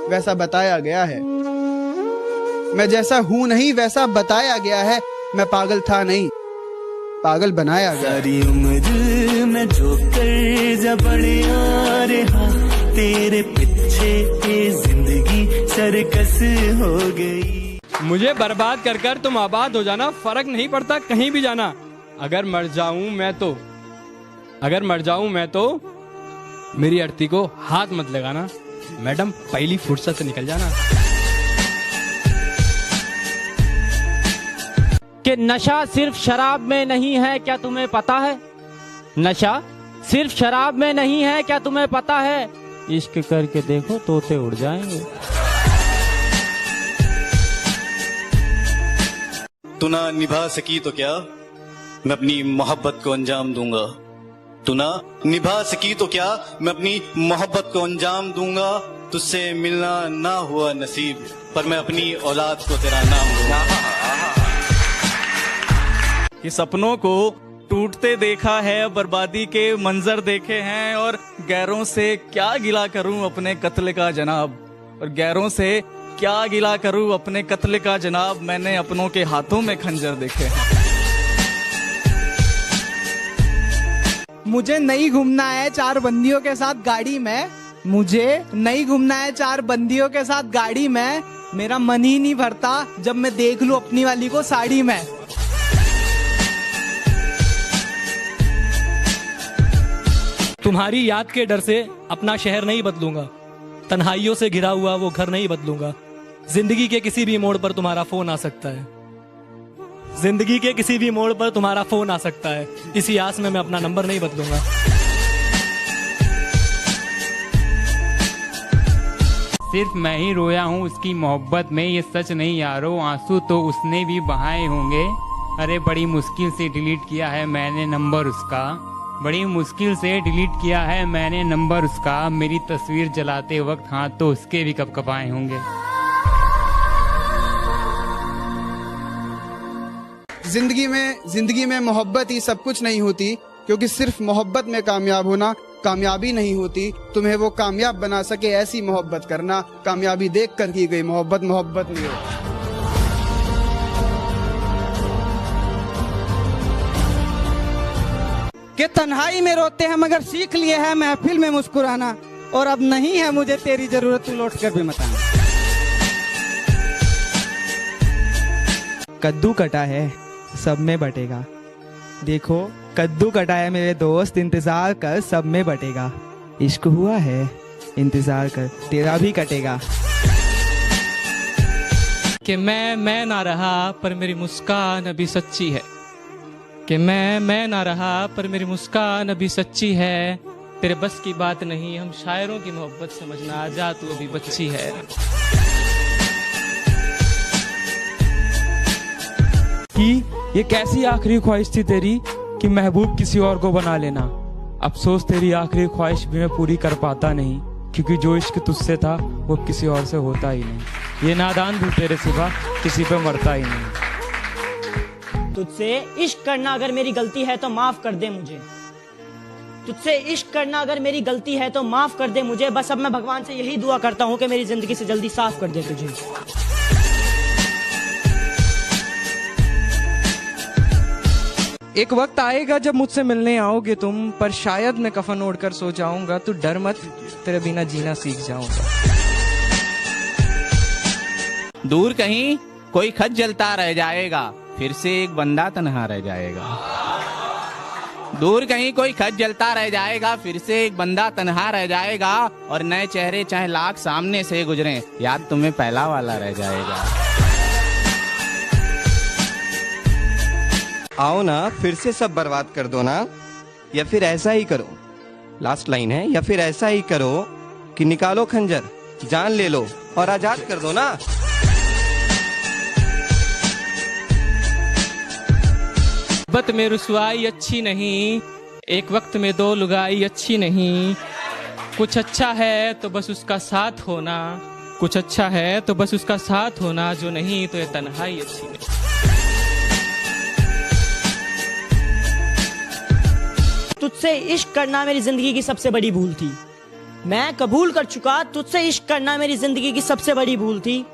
वैसा बताया गया है। मैं जैसा हूं नहीं वैसा बताया गया है। मैं पागल था नहीं, पागल बनाया गया। सारी उम्र में जो कर्जा बढ़िया रहा, तेरे पीछे ये जिंदगी सर्कस हो गई। मुझे बर्बाद कर कर तुम आबाद हो जाना, फर्क नहीं पड़ता कहीं भी जाना। अगर मर जाऊं मैं तो मेरी अर्थी को हाथ मत लगाना। मैडम पहली फुर्सत से निकल जाना। कि नशा सिर्फ शराब में नहीं है, क्या तुम्हें पता है? नशा सिर्फ शराब में नहीं है, क्या तुम्हें पता है? इश्क करके देखो तोते उड़ जाएंगे। तू ना निभा सकी तो क्या, मैं अपनी मोहब्बत को अंजाम दूंगा। तू ना निभा सकी तो क्या, मैं अपनी मोहब्बत को अंजाम दूंगा। तुझसे मिलना ना हुआ नसीब, पर मैं अपनी औलाद को तेरा नाम दूंगा। कि सपनों को टूटते देखा है, बर्बादी के मंजर देखे हैं, और गैरों से क्या गिला करूं अपने कत्ल का जनाब, और गैरों से क्या गिला करूं अपने कत्ल का जनाब। मैंने अपनों के हाथों में खंजर देखे हैं। मुझे नहीं घूमना है 4 बंदियों के साथ गाड़ी में, मुझे नहीं घूमना है 4 बंदियों के साथ गाड़ी में। मेरा मन ही नहीं भरता जब मैं देख लूं अपनी वाली को साड़ी में। तुम्हारी याद के डर से अपना शहर नहीं बदलूंगा, तन्हाइयों से घिरा हुआ वो घर नहीं बदलूंगा। जिंदगी के किसी भी मोड़ पर तुम्हारा फोन आ सकता है, जिंदगी के किसी भी मोड़ पर तुम्हारा फोन आ सकता है। इसी आस में मैं अपना नंबर नहीं बदलूंगा। सिर्फ मैं ही रोया हूँ उसकी मोहब्बत में, ये सच नहीं यारो, आंसू तो उसने भी बहाए होंगे। अरे बड़ी मुश्किल से डिलीट किया है मैंने नंबर उसका, बड़ी मुश्किल से डिलीट किया है मैंने नंबर उसका। मेरी तस्वीर जलाते वक्त हाथ तो उसके भी कपकपाए होंगे। जिंदगी में मोहब्बत ही सब कुछ नहीं होती, क्योंकि सिर्फ मोहब्बत में कामयाब होना कामयाबी नहीं होती। तुम्हें वो कामयाब बना सके ऐसी मोहब्बत करना। कामयाबी देख कर की गई मोहब्बत मोहब्बत नहीं होती। कि तन्हाई में रोते हैं मगर सीख लिए हैं महफिल में मुस्कुराना, और अब नहीं है मुझे तेरी जरूरत, तू लौट कर भी मत आना। कद्दू कटा है सब में बटेगा, देखो कद्दू कटा है मेरे दोस्त, इंतजार कर सब में बटेगा। इश्क हुआ है इंतजार कर तेरा भी कटेगा। कि मैं ना रहा पर मेरी मुस्कान अभी सच्ची है, कि मैं ना रहा पर मेरी मुस्कान अभी सच्ची है। तेरे बस की बात नहीं, हम शायरों की मोहब्बत समझना, आजा तू अभी बच्ची है। कि ये कैसी आखिरी ख्वाहिश थी तेरी कि महबूब किसी और को बना लेना। अफसोस तेरी आखिरी ख्वाहिश भी मैं पूरी कर पाता नहीं, क्योंकि जो इश्क तुझसे था वो किसी और से होता ही नहीं। ये नादान भी तेरे सिवा किसी पे मरता ही नहीं। तुझसे इश्क करना अगर मेरी गलती है तो माफ कर दे मुझे, तुझसे इश्क करना अगर मेरी गलती है तो माफ कर दे मुझे। बस अब मैं भगवान से यही दुआ करता हूँ कि मेरी जिंदगी से जल्दी साफ कर दे तुझे। एक वक्त आएगा जब मुझसे मिलने आओगे तुम, पर शायद मैं कफन ओढ़कर सो जाऊंगा। तू डर मत, तेरे बिना जीना सीख जाऊंगा। दूर कहीं कोई खत जलता रह जाएगा, फिर से एक बंदा तन्हा रह जाएगा। दूर कहीं कोई खत जलता रह जाएगा, फिर से एक बंदा तन्हा रह जाएगा। और नए चेहरे चाहे लाख सामने से गुजरे, याद तुम्हें पहला वाला रह जाएगा। आओ ना फिर से सब बर्बाद कर दो ना, या फिर ऐसा ही करो, लास्ट लाइन है, या फिर ऐसा ही करो कि निकालो खंजर, जान ले लो और आजाद कर दो ना। बत में रुसवाई अच्छी नहीं, एक वक्त में 2 लुगाई अच्छी नहीं। कुछ अच्छा है तो बस उसका साथ होना, कुछ अच्छा है तो बस उसका साथ होना, जो नहीं तो ये तन्हाई अच्छी नहीं। तुझसे इश्क करना मेरी जिंदगी की सबसे बड़ी भूल थी, मैं कबूल कर चुका, तुझसे इश्क करना मेरी जिंदगी की सबसे बड़ी भूल थी।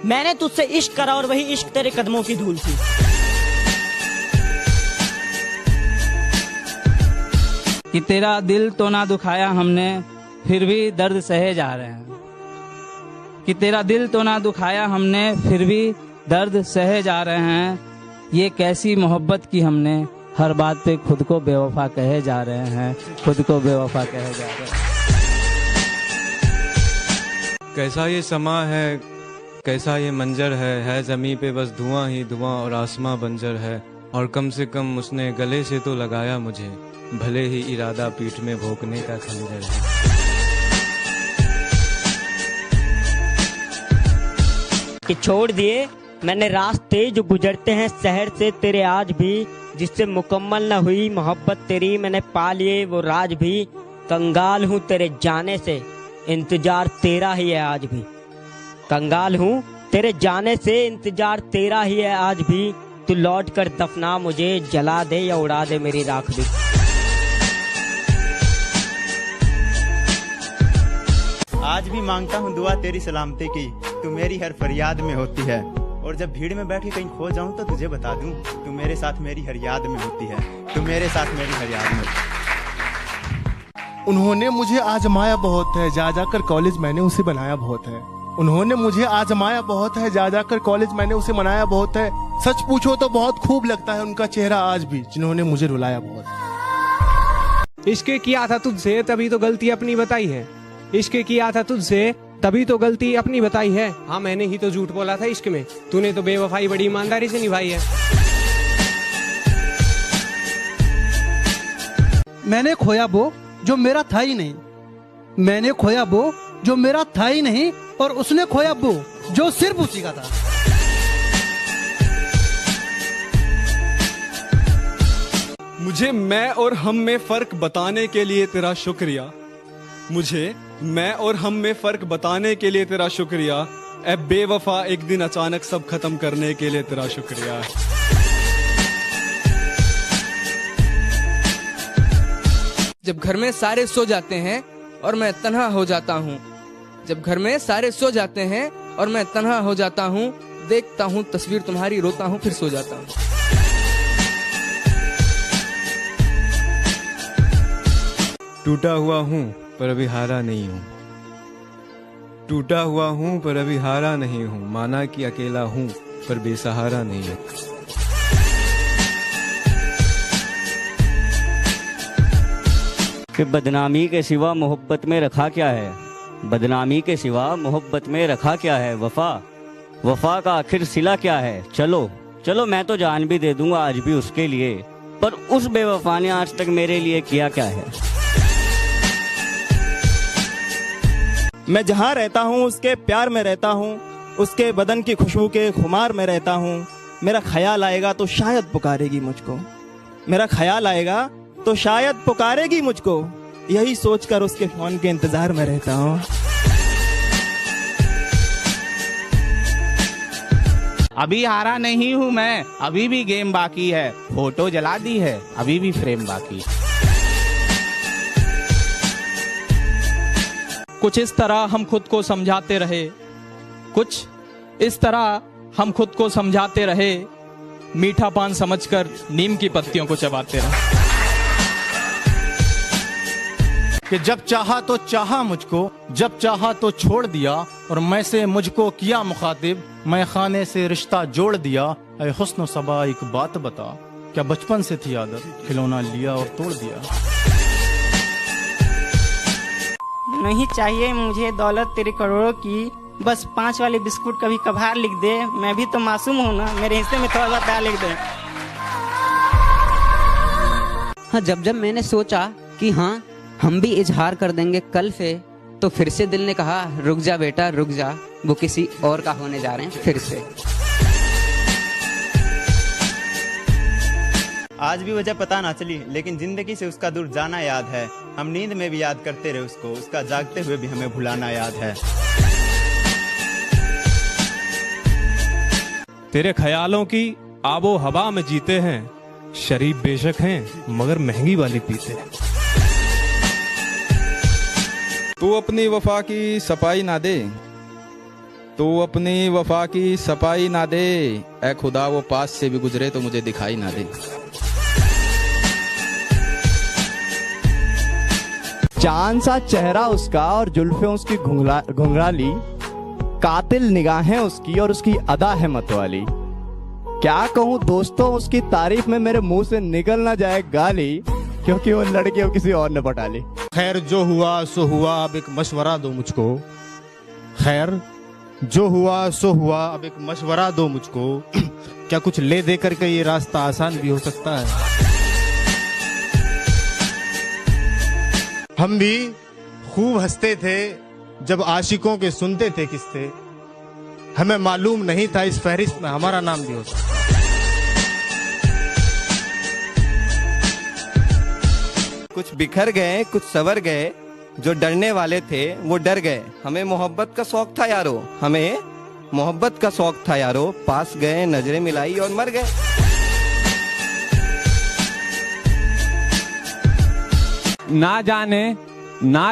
मैंने तुझसे इश्क करा और वही इश्क तेरे कदमों की धूल थी। कि तेरा दिल तो ना दुखाया हमने, फिर भी दर्द सहे जा रहे हैं। कि तेरा दिल तो ना दुखाया हमने, फिर भी दर्द सहे जा रहे हैं। ये कैसी मोहब्बत की हमने, हर बात पे खुद को बेवफा कहे जा रहे हैं, खुद को बेवफा कहे जा रहे हैं। कैसा ये समा है, कैसा ये मंजर है ज़मीं पे बस धुआं ही धुआं और आसमां बंजर है। और कम से कम उसने गले से तो लगाया मुझे, भले ही इरादा पीठ में भोंकने का खंजर है। कि छोड़ दिए मैंने रास्ते जो गुजरते हैं शहर से तेरे आज भी, जिससे मुकम्मल न हुई मोहब्बत तेरी, मैंने पा लिए वो राज भी। कंगाल हूँ तेरे जाने से, इंतजार तेरा ही है आज भी। कंगाल हूँ तेरे जाने से, इंतजार तेरा ही है आज भी। तू लौट कर दफना मुझे, जला दे या उड़ा दे मेरी राख भी। आज भी मांगता हूँ दुआ तेरी सलामती की, तू मेरी हर फरियाद में होती है। और जब भीड़ में बैठ के कहीं खो जाऊं तो तुझे बता दूं, तू मेरे साथ मेरी हर याद में होती है, तू मेरे साथ मेरी हर याद में। उन्होंने मुझे आजमाया बहुत है, जा जाकर कॉलेज मैंने उसे बनाया बहुत है। उन्होंने मुझे आजमाया बहुत है, जा जाकर कॉलेज मैंने उसे मनाया बहुत है। सच पूछो तो बहुत खूब लगता है उनका चेहरा आज भी, जिन्होंने मुझे रुलाया बहुत। इश्क किया था तुझसे तभी तो गलती अपनी बताई है। इश्क किया था तुझसे तभी तो गलती अपनी बताई है। हाँ मैंने ही तो झूठ बोला था इश्क में, तूने तो बेवफाई बड़ी ईमानदारी से निभाई है। मैंने खोया वो जो मेरा था ही नहीं, मैंने खोया वो जो मेरा था ही नहीं, और उसने खोया वो जो सिर्फ उसी का था। मुझे मैं और हम में फर्क बताने के लिए तेरा शुक्रिया। मुझे मैं और हम में फर्क बताने के लिए तेरा शुक्रिया। ए बेवफा एक दिन अचानक सब खत्म करने के लिए तेरा शुक्रिया। जब घर में सारे सो जाते हैं और मैं तन्हा हो जाता हूँ, जब घर में सारे सो जाते हैं और मैं तन्हा हो जाता हूँ, देखता हूँ तस्वीर तुम्हारी, रोता हूँ फिर सो जाता हूँ। टूटा हुआ हूँ पर अभी हारा नहीं हूँ, टूटा हुआ हूँ पर अभी हारा नहीं हूँ। माना कि अकेला हूँ पर बेसहारा नहीं हूँ। कि बदनामी के सिवा मोहब्बत में रखा क्या है, बदनामी के सिवा मोहब्बत में रखा क्या है। वफा वफा का आखिर सिला क्या है। चलो चलो मैं तो जान भी दे दूंगा आज भी उसके लिए, पर उस बेवफा ने आज तक मेरे लिए किया क्या है। मैं जहाँ रहता हूँ उसके प्यार में रहता हूँ, उसके बदन की खुशबू के खुमार में रहता हूँ। मेरा ख्याल आएगा तो शायद पुकारेगी मुझको, मेरा ख्याल आएगा तो शायद पुकारेगी मुझको, यही सोचकर उसके फोन के इंतजार में रहता हूँ। अभी हारा नहीं हूँ मैं, अभी भी गेम बाकी है। फोटो जला दी है, अभी भी फ्रेम बाकी। कुछ इस तरह हम खुद को समझाते रहे, कुछ इस तरह हम खुद को समझाते रहे, मीठा पान समझकर नीम की पत्तियों को चबाते रहे। कि जब चाहा तो चाहा मुझको, जब चाहा तो छोड़ दिया, और मैं से मुझको किया मुखातिब, मैं खाने से रिश्ता जोड़ दिया। ऐ हुस्न सबा एक बात बता, क्या बचपन से थी आदत, खिलौना लिया और तोड़ दिया। नहीं चाहिए मुझे दौलत तेरे करोड़ों की, बस 5 वाले बिस्कुट कभी कभार लिख दे। मैं भी तो मासूम हूँ ना, मेरे हिस्से में थोड़ा बहुत दाल लिख दे। हाँ जब जब मैंने सोचा कि हाँ हम भी इजहार कर देंगे कल से, तो फिर से दिल ने कहा रुक जा बेटा रुक जा, वो किसी और का होने जा रहे हैं फिर से। आज भी वजह पता ना चली, लेकिन जिंदगी से उसका दूर जाना याद है। हम नींद में भी याद करते रहे उसको, उसका जागते हुए भी हमें भुलाना याद है। तेरे ख्यालों की आबो हवा में जीते हैं, शरीफ बेशक हैं मगर महंगी वाली पीते हैं। तू अपनी वफा की सफाई ना दे, तू अपनी वफा की सफाई ना दे, ऐ खुदा वो पास से भी गुजरे तो मुझे दिखाई ना दे। चांद सा चेहरा उसका और जुल्फे उसकी घुंघराली, कातिल निगाहें उसकी और उसकी अदा है मतवाली। क्या कहूँ दोस्तों उसकी तारीफ में मेरे मुंह से निकल ना जाए गाली, क्योंकि वो लड़की अब किसी और ने पटा ली। खैर जो हुआ सो हुआ, अब एक मशवरा दो मुझको। खैर जो हुआ सो हुआ, अब एक मशवरा दो मुझको। क्या कुछ ले दे करके ये रास्ता आसान भी हो सकता है? हम भी खूब हंसते थे जब आशिकों के सुनते थे किस्से, हमें मालूम नहीं था इस फहरिस्त में हमारा नाम भी हो सकता। कुछ बिखर गए कुछ सवर गए, जो डरने वाले थे वो डर गए। हमें मोहब्बत का शौक था यारो, हमें मोहब्बत का शौक था यारो, पास गए नजरें मिलाई और मर गए। ना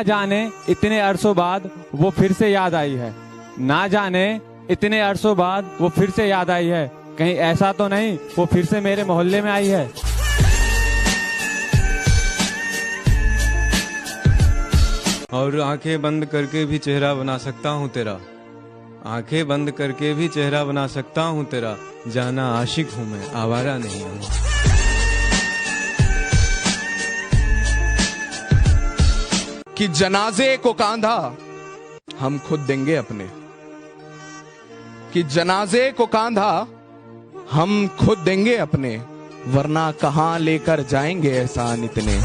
जाने इतने अरसों बाद वो फिर से याद आई है, ना जाने इतने अरसों बाद वो फिर से याद आई है, कहीं ऐसा तो नहीं वो फिर से मेरे मोहल्ले में आई है। और आंखें बंद करके भी चेहरा बना सकता हूँ तेरा, आंखें बंद करके भी चेहरा बना सकता हूँ तेरा, जाना आशिक हूँ मैं, आवारा नहीं हूँ। कि जनाजे को कांधा हम खुद देंगे अपने, कि जनाजे को कांधा हम खुद देंगे अपने, वरना कहां लेकर जाएंगे एहसान इतने।